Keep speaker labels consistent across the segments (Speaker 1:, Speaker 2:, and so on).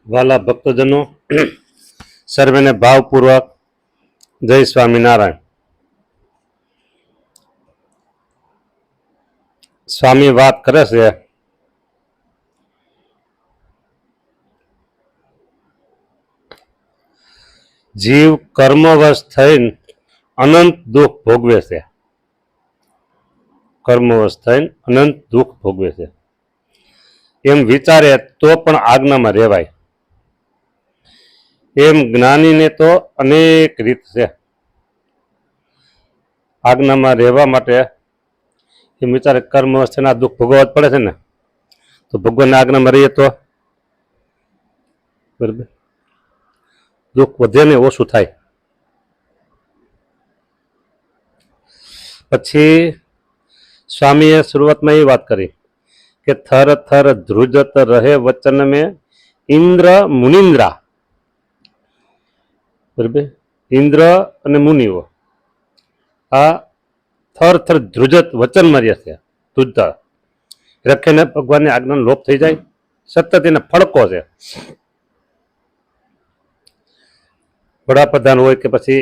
Speaker 1: વાલા ભક્તજનો, સર્વેને ભાવપૂર્વક જય સ્વામિનારાયણ. સ્વામી વાત કરે છે જીવ કર્મવશ થઈને અનંત દુઃખ ભોગવે છે. કર્મવશ થઈને અનંત દુઃખ ભોગવે છે એમ વિચારે તો પણ આજ્ઞામાં રહેવાય. એમ જ્ઞાનીને તો અનેક રીત છે આજ્ઞામાં રહેવા માટે. એમ વિચારે કર્મ અવસ્થાના દુઃખ ભોગવવા જ પડે છે ને, તો ભગવાનની આજ્ઞામાં રહીએ તો બરાબર દુઃખ વધે ને ઓછું થાય. પછી સ્વામીએ શરૂઆતમાં એ વાત કરી કે થર થર ધ્રુજત રહે વચન મેં ઇન્દ્ર મુનિન્દ્રા. બરાબર, ઇન્દ્ર અને મુનિઓ આ થર થર ધ્રુજત વચનમાં રહે છે. ધ્રુજતા રખેને ભગવાનની આજ્ઞાનો લોપ થઈ જાય, સતત એને ફડકો છે. વડાપ્રધાન હોય કે પછી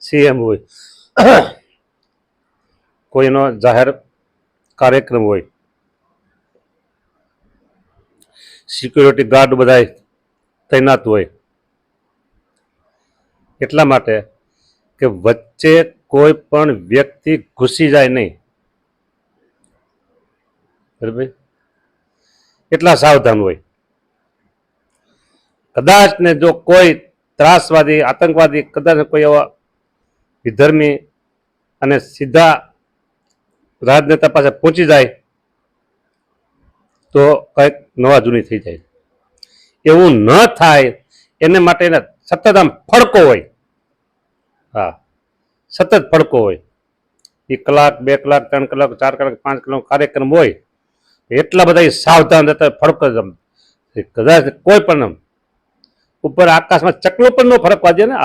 Speaker 1: સીએમ હોય, કોઈનો જાહેર કાર્યક્રમ હોય, સિક્યુરિટી ગાર્ડ બધા તૈનાત હોય, એટલા માટે કે વચ્ચે કોઈ પણ વ્યક્તિ ઘૂસી જાય નહીં. બરાબર, એટલા સાવધાન હોય. કદાચ ને જો કોઈ ત્રાસવાદી આતંકવાદી કદાચ કોઈ એવા વિધર્મી અને સીધા રાજનેતા પાસે પહોંચી જાય તો કંઈક નવા જૂની થઈ જાય. એવું ન થાય એને માટે એને સતત આમ ફડકો હોય. હા, સતત ફડકો હોય. એ કલાક 2 કલાક 3 કલાક 4 કલાક 5 કલાક કાર્યક્રમ હોય, એટલા બધા સાવધાન રહેતા ફડકો જ. કદાચ કોઈ પણ ઉપર આકાશમાં ચકલો પણ નો ફરકવા દે ને,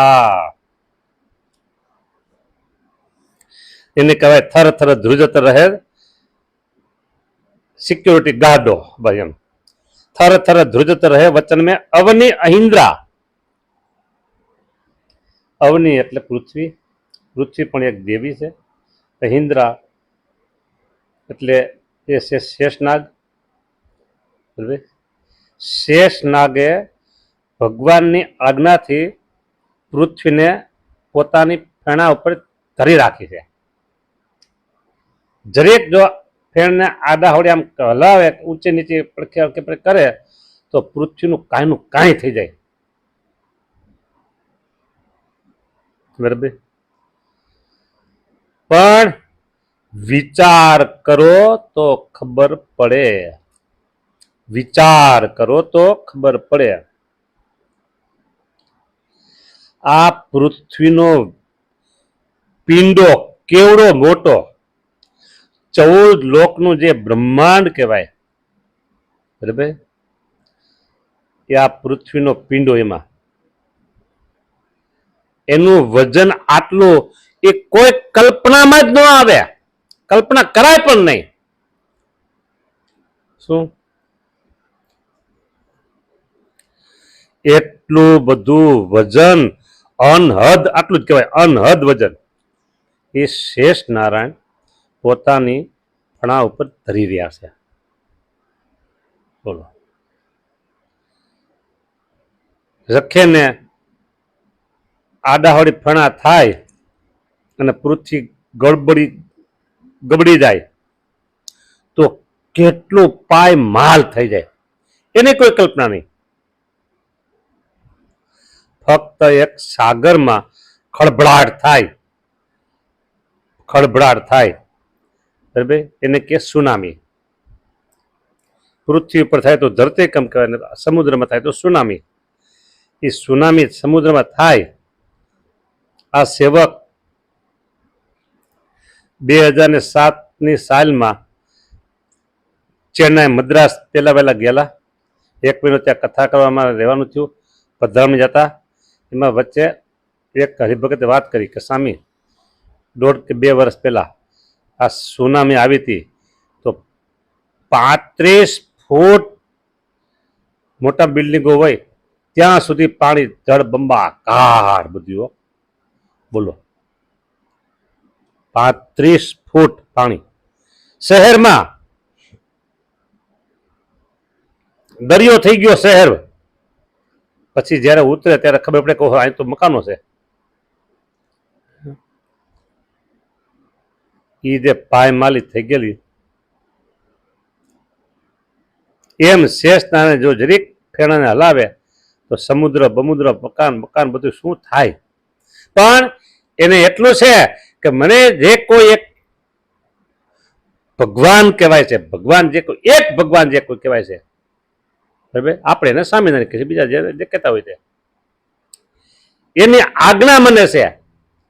Speaker 1: એને કહેવાય થર થર ધ્રુજત રહે સિક્યોરિટી ગાર્ડો. ભાઈ એમ થર થર ધ્રુજત રહે વચન મેં અવની અહિન્દ્રા. અવની એટલે પૃથ્વી. પૃથ્વી પણ એક દેવી છે. અહિન્દ્રા એટલે એ છે શેષનાગ. શેષનાગે ભગવાનની આજ્ઞાથી પૃથ્વીને પોતાની ફેણા ઉપર ધરી રાખી છે. જરેક જો ફેણને આડા હોડી આમ હલાવે, ઊંચે નીચે કરે તો પૃથ્વીનું કાંઈનું કાંઈ થઈ જાય. બરાબર, પણ વિચાર કરો તો ખબર પડે. વિચાર કરો તો ખબર પડે. આ પૃથ્વીનો પિંડો કેવડો મોટો, 14 લોકનું જે બ્રહ્માંડ કહેવાય, બરાબર, એ આ પૃથ્વીનો પિંડો. એમાં એનું વજન આટલું એ કોઈ કલ્પનામાં જ ન આવે, કલ્પના કરાય પણ નહીં. શું એટલું બધું વજન, અનહદ, આટલું જ કહેવાય અનહદ વજન, એ શેષ નારાયણ પોતાની ફણા ઉપર ધરી રહ્યા છે. બોલો, રખે ને આડાહોડી ફણા થાય અને પૃથ્વી ગબડી જાય તો કેટલું પાય માલ થઈ જાય, એની કોઈ કલ્પના નહીં. ફક્ત એક સાગરમાં ખળભળાટ થાય, બરાબર, એને કે સુનામી. પૃથ્વી ઉપર થાય તો ધરતીકંપ કહેવાય, સમુદ્રમાં થાય તો સુનામી. એ સુનામી સમુદ્રમાં થાય. આ સેવક 2007ની સાલમાં ચેન્નાઈ મદ્રાસ પેલા વહેલા ગયેલા. 1 મહિનો ત્યાં કથા કરવામાં રહેવાનું થયું. પધરામણી જતા એમાં વચ્ચે એક હરિભગતે વાત કરી કે સ્વામી 1.5 કે 2 વર્ષ પહેલા આ સુનામી આવી હતી તો 35 ફૂટ મોટા બિલ્ડિંગો હોય ત્યાં સુધી પાણી જળબંબાકાર બધું હો. બોલો 35 ફૂટ પાણી શહેરમાં દરિયો થઈ ગયો શહેર. પછી જ્યારે ઉતરે ત્યારે ખબર પડે કે ઓહો, અહીં તો મકાનો છે. એ જે પાયમાલી થઈ ગયેલી એમ શેષનાને જો જરીક ફેણાને હલાવે તો સમુદ્ર બમુદ્ર મકાન મકાન બધું શું થાય. પણ એને એટલું છે કે મને જે કોઈ એક ભગવાન કહેવાય છે, ભગવાન જે કોઈ એક ભગવાન જે કોઈ કહેવાય છે, બરાબર, આપણે એને સ્વામિનારાયણ કહીએ, બીજા જે કહેતા હોય તે એની આજ્ઞા મને છે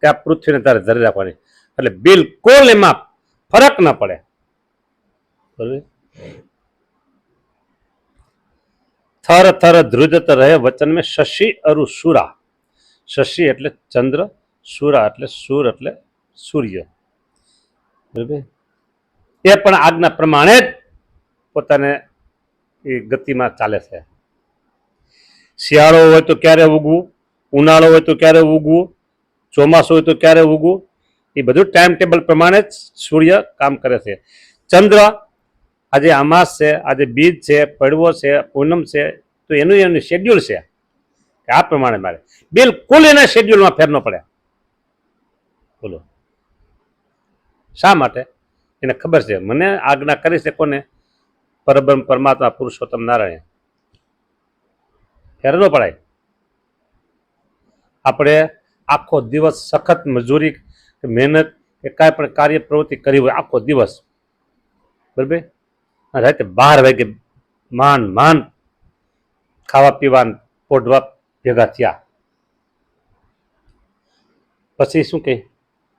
Speaker 1: કે આ પૃથ્વીને તારે ધરી રાખવાની, એટલે બિલકુલ એમાં ફરક ના પડે. બરાબર. થર થર ધ્રુજત રહે વચન મેં શશી અરુ સુરા. શશી એટલે ચંદ્ર, સુરા એટલે સૂર એટલે સૂર્ય. બરાબર. એ પણ આજ્ઞા પ્રમાણે જ પોતાને એ ગતિમાં ચાલે છે. શિયાળો હોય તો ક્યારે ઉગવું, ઉનાળો હોય તો ક્યારે ઉગવું, ચોમાસું હોય તો ક્યારે ઉગવું, એ બધું ટાઈમ ટેબલ પ્રમાણે જ સૂર્ય કામ કરે છે. ચંદ્ર આજે અમાસ છે, આજે બીજ છે, પડવો છે, પૂનમ છે, તો એનું શેડ્યુલ છે કે આ પ્રમાણે મારે બિલકુલ એના શેડ્યુલમાં ફેર ન પડે. બોલો શા માટે? એને ખબર છે મને આજ્ઞા કરી છે કોને? પરબ્રહ્મ પરમાત્મા પુરુષોત્તમ નારાયણ. ફેર ન પડાય. આપણે આખો દિવસ સખત મજૂરી મહેનત કે કાંઈ પણ કાર્ય પ્રવૃત્તિ કરી હોય આખો દિવસ, બરાબર, રાતે 12 વાગે માંડ ખાવા પીવા પોઢવા ભેગા થયા, પછી શું કહે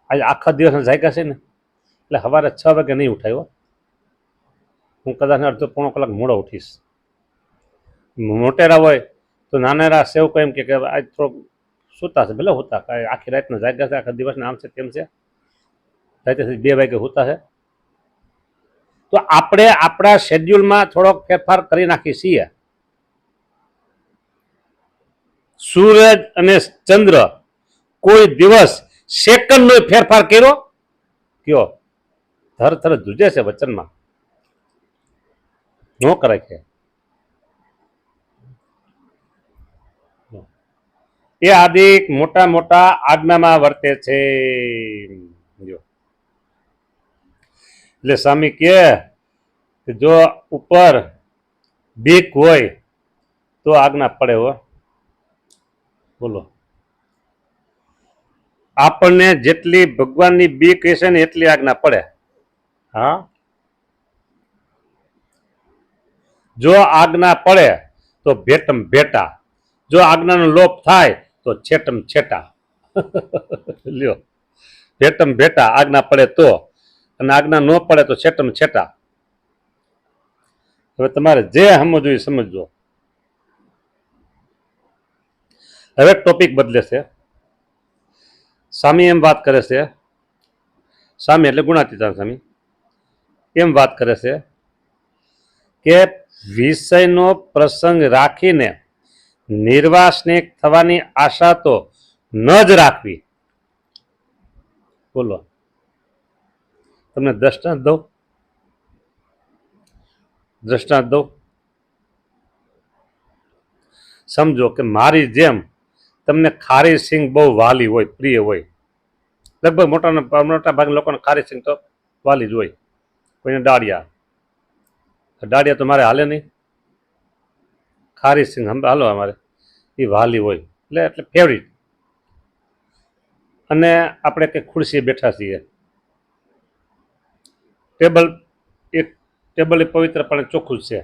Speaker 1: આજે આખા દિવસના જાગ્યા છે ને એટલે સવારે 6 વાગે નહીં ઉઠાયો, હું કદાચ અડધો પોણો કલાક મોડો ઉઠીશ. મોટેરા હોય તો નાનેરા સેવકો એમ કે આજ થોડોક સૂતા છે, ભલે હોતા કાંઈ આખી રાતના જાગ્યા છે, આખા દિવસના આમ છે તેમ છે, રાતે 2 વાગે હોતા છે. તો આપણે આપણા શેડ્યુલમાં થોડોક ફેરફાર કરી નાખીએ છીએ. સૂરજ અને ચંદ્ર કોઈ દિવસ સેકન્ડનો ફેરફાર કર્યો કયો? થર થર ધ્રુજે છે વચનમાં, ન કરાય છે. એ આદિક મોટા મોટા આજ્ઞામાં વર્તે છે. એટલે સ્વામી કે જો ઉપર બીક હોય તો આજ્ઞા પડે હો. બોલો આપણને જેટલી ભગવાનની બીક હશે ને એટલી આજ્ઞા પડે. હા, જો આજ્ઞા પડે તો ભેટમ ભેટા, જો આજ્ઞાનો લોપ થાય તો છેટમ છેટા. લ્યો, ભેટમ ભેટા આજ્ઞા પડે તો, અને આજ્ઞા ન પડે તો છેટમ છેટા. હવે તમારે જે સમજવું એ સમજજો. હવે ટોપિક બદલે છે. સ્વામી એમ વાત કરે છે, સ્વામી એટલે ગુણાતીતાન સ્વામી એમ વાત કરે છે કે વિષયનો પ્રસંગ રાખીને નિર્વાસનિક થવાની આશા તો ન જ રાખવી. બોલો તમને દ્રષ્ટાંત દઉં. સમજો કે મારી જેમ તમને ખારી સિંગ બહુ વાલી હોય, પ્રિય હોય. લગભગ મોટા ભાગના લોકોને ખારી સિંગ તો વાલી જ હોય. કોઈને દાળિયા તો મારે હાલે નહીં, ખારી સિંગ હાલો અમારે એ વાલી હોય એટલે ફેવરિટ. અને આપણે કંઈક ખુરશીએ બેઠા છીએ, ટેબલ એ પવિત્રપણે ચોખ્ખું જ છે,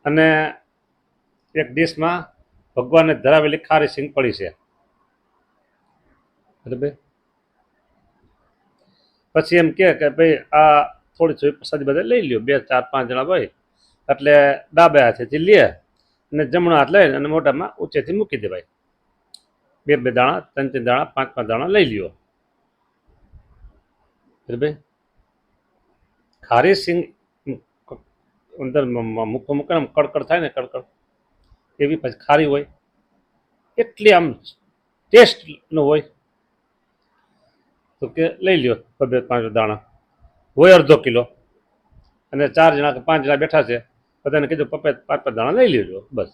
Speaker 1: અને એક ડીશમાં ભગવાનને ધરાવેલી ખારી સિંગ પડી છે, બરાબર. પછી એમ કે ભાઈ આ થોડી પ્રસાદી બધા લઈ લ્યો, 2 4 5 જણા હોય એટલે ડાબે હાથેથી લે અને જમણો હાથ લઈને અને મોઢામાં ઊંચેથી મૂકી દેવાય. 2 દાણા 3 દાણા 5 દાણા લઈ લ્યો, બરાબર. ખારી સિંગ અંદર મુખો મૂકે ને કડકડ થાય ને કડકડ એવી પછી ખારી હોય, એટલી આમ ટેસ્ટ નો હોય. તો કે લઈ લ્યો 2-5 દાણા, હોય અડધો કિલો, અને 4 જણા કે 5 જણા બેઠા છે, બધાને કીધું 5-5 દાણા લઈ લેજો બસ,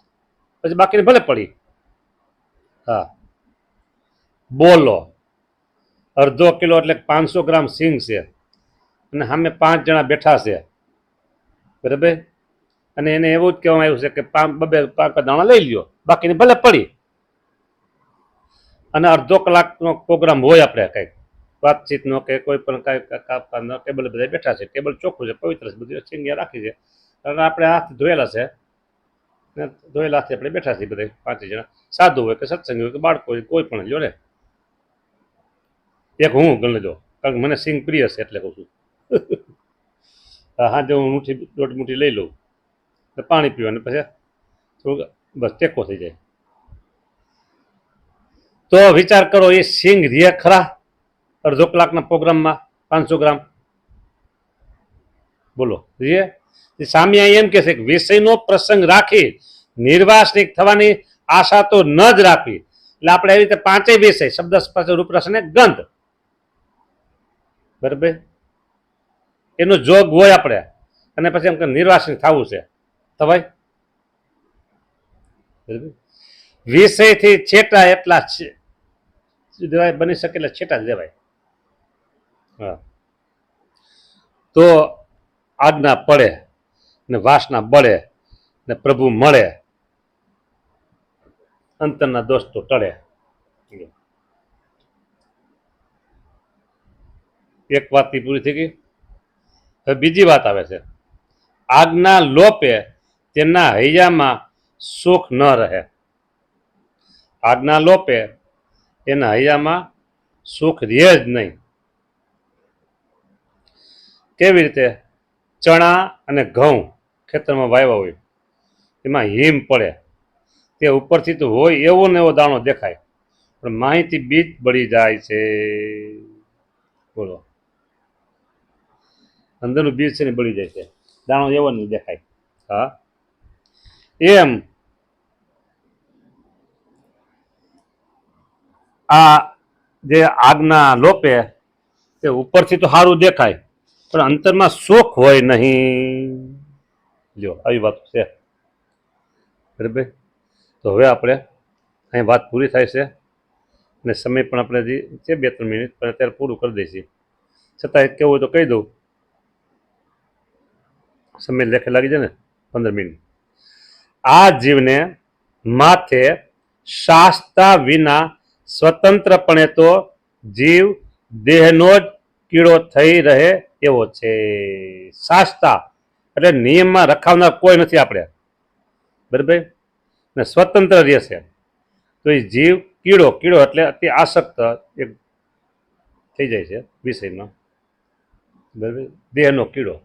Speaker 1: પછી બાકીને ભલે પડી. હા, બોલો, અડધો કિલો એટલે 500 ગ્રામ સિંગ છે, અને સામે 5 જણા બેઠા છે, બરાબર. અને એને એવું જ કહેવામાં આવ્યું છે કે 5 દાણા લઈ લ્યો, બાકીની ભલે પડી. અને અડધો કલાકનો પ્રોગ્રામ હોય, આપણે કંઈક વાતચીતનો કે કોઈ પણ કાંઈ ટેબલ બધા બેઠા છે, ટેબલ ચોખ્ખું છે, પવિત્ર છે, બધી સિંગિયા રાખી છે, અને આપણે હાથ ધોયેલા છે, ને ધોયેલા હાથે આપણે બેઠા છીએ બધા 5 જણા, સાધુ હોય કે સત્સંગી હોય કે બાળકો હોય, કોઈ પણ લ્યો ને. એક હું ગણી દો, કારણ કે મને સિંગ પ્રિય છે એટલે કહું છું. હા, જો હું 1.5 મુઠ્ઠી લઈ લઉં, પાણી પીવાનું, પછી થોડુંક બસ ટેકો થઈ જાય. તો વિચાર કરો, એ સિંગ રહ્યા ખરા અડધો કલાકના પ્રોગ્રામમાં 500 ગ્રામ? બોલો રે. સામે એમ કે છે કે વિષયનો પ્રસંગ રાખી નિર્વાસનિક થવાની આશા તો ન જ રાખવી. એટલે આપણે એવી રીતે 5 વિષય, શબ્દ સ્પર્શ રૂપરસ અને ગંધ, બરાબર, એનો જોગ હોય આપણે, અને પછી એમ કે નિર્વાસનિક થવું છે, થવાય? વિષયથી છેટા એટલા દેવાય, બની શકે એટલે છેટા જ દેવાય. હા, તો આજ્ઞા પડે ને વાસના બળે ને પ્રભુ મળે, અંતરના દોષ તો ટળે. એક વાત પૂરી થઈ ગઈ. હવે બીજી વાત આવે છે, આજ્ઞા લોપે તેના હૈયામાં સુખ ન રહે. આજ્ઞા લોપે એના હૈયામાં સુખ રહે જ નહીં. કેવી રીતે? ચણા અને ઘઉં ખેતરમાં વાવ્યા હોય, એમાં હિમ પડે, તે ઉપરથી તો હોય એવો ને એવો દાણો દેખાય, પણ માહિતી બીજ બળી જાય છે. બોલો, અંદરનું બીજ છે ને બળી જાય છે, દાણો એવો નહીં દેખાય. હા, એમ આ જે આજ્ઞા લોપે તે ઉપરથી તો સારું દેખાય, પણ અંતરમાં સુખ હોય નહીં. લ્યો, આવી વાત છે, બરાબર. તો હવે આપણે અહીં વાત પૂરી થાય છે, અને સમય પણ આપણે છે 2-3 મિનિટ, પણ અત્યારે પૂરું કરી દઈશું. છતાં કેવું હોય તો કહી દઉં, સમય લેખે લાગી જાય ને 15 મિનિટ. આ જીવને માથે શાસ્તા વિના સ્વતંત્રપણે તો જીવ દેહનો જ કીડો થઈ રહે એવો છે. શાસ્તા એટલે નિયમમાં રખાવનાર કોઈ નથી આપણે, બરાબર, ને સ્વતંત્ર રહેશે તો એ જીવ કીડો એટલે અતિ આસક્ત એક થઈ જાય છે વિષયમાં, બરાબર. દેહનો કીડો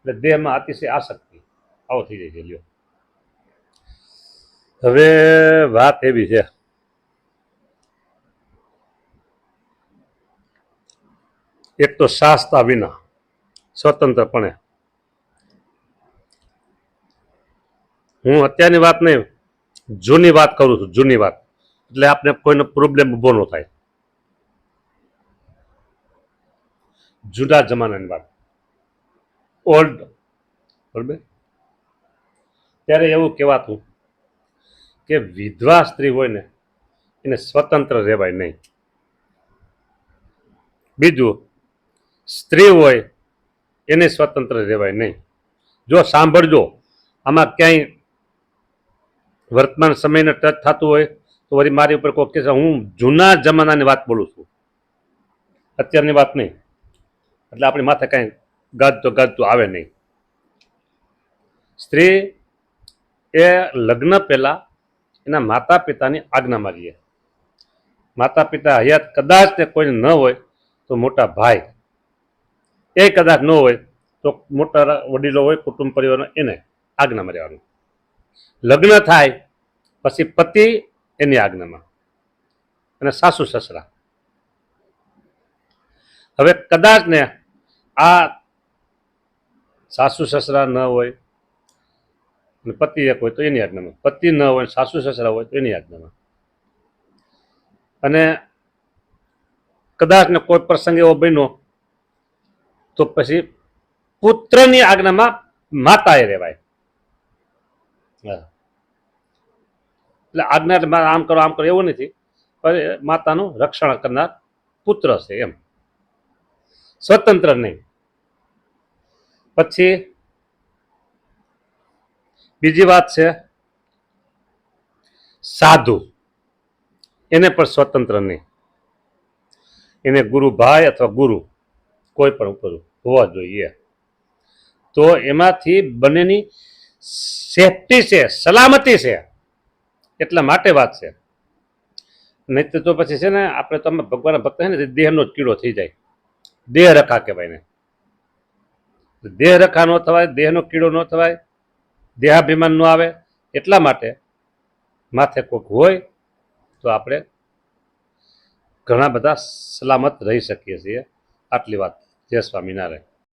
Speaker 1: એટલે દેહમાં અતિશય આસક્તિ, આવો થઈ જાય છે. લ્યો, હવે વાત એવી છે, એક તો શાસ્તા વિના સ્વતંત્રપણે. હું અત્યારની વાત નહીં, જૂની વાત કરું છું, જૂની વાત, એટલે આપણે કોઈનો પ્રોબ્લેમ ઊભો ન થાય. જુદા જમાનાની વાત, ઓલ્ડ, બરાબર. ત્યારે એવું કહેવાતું કે વિધવા સ્ત્રી હોય ને એને સ્વતંત્ર રહેવાય નહીં. બીજું, સ્ત્રી હોય એને સ્વતંત્ર રહેવાય નહીં. જો સાંભળજો, આમાં ક્યાંય વર્તમાન સમયને ટચ થતું હોય તો વળી મારી ઉપર કોઈ કહેશે હું જૂના જમાનાની વાત બોલું છું, અત્યારની વાત નહીં, એટલે આપણી માથે કાંઈ ગાજતું આવે નહીં. સ્ત્રી એ લગ્ન પહેલા એના માતા પિતાની આજ્ઞામાં રહીએ. માતા પિતા હયાત કદાચ ને કોઈને ન હોય તો મોટા ભાઈ, એ કદાચ ન હોય તો મોટા વડીલો હોય કુટુંબ પરિવારનો, એને આજ્ઞામાં રહેવાનું. લગ્ન થાય પછી પતિ એની આજ્ઞામાં, અને સાસુ સસરા. હવે કદાચ ને આ સાસુ સસરા ન હોય અને પતિ એક હોય તો એની આજ્ઞામાં, પતિ ન હોય, સાસુ સસરા હોય તો એની આજ્ઞામાં. અને કદાચ ને કોઈ પ્રસંગ એવો બન્યો તો પછી પુત્રની આજ્ઞામાં માતાએ રહેવાય. એટલે આજ્ઞા એટલે આમ કરો એવું નથી, પણ માતાનું રક્ષણ કરનાર પુત્ર છે એમ, સ્વતંત્ર નહીં. પછી બીજી વાત છે સાધુ, એને પણ સ્વતંત્ર નહીં. એને ગુરુભાઈ અથવા ગુરુ કોઈ પણ ઉપર હોવા જોઈએ. તો એમાંથી બંનેની સેફટી છે, સલામતી છે, એટલા માટે વાત છે. નહીં તો પછી છે ને આપણે તમે ભગવાનના ભક્ત છે ને દેહનો જ કીડો થઈ જાય. દેહ રખા કહેવાય ને, દેહ રખા ન થવાય, દેહનો કીડો ન થવાય, દેહાભિમાન ન આવે. એટલા માટે માથે કોઈક હોય તો આપણે ઘણા બધા સલામત રહી શકીએ છીએ. આટલી વાત. જય સ્વામિનારાયણ.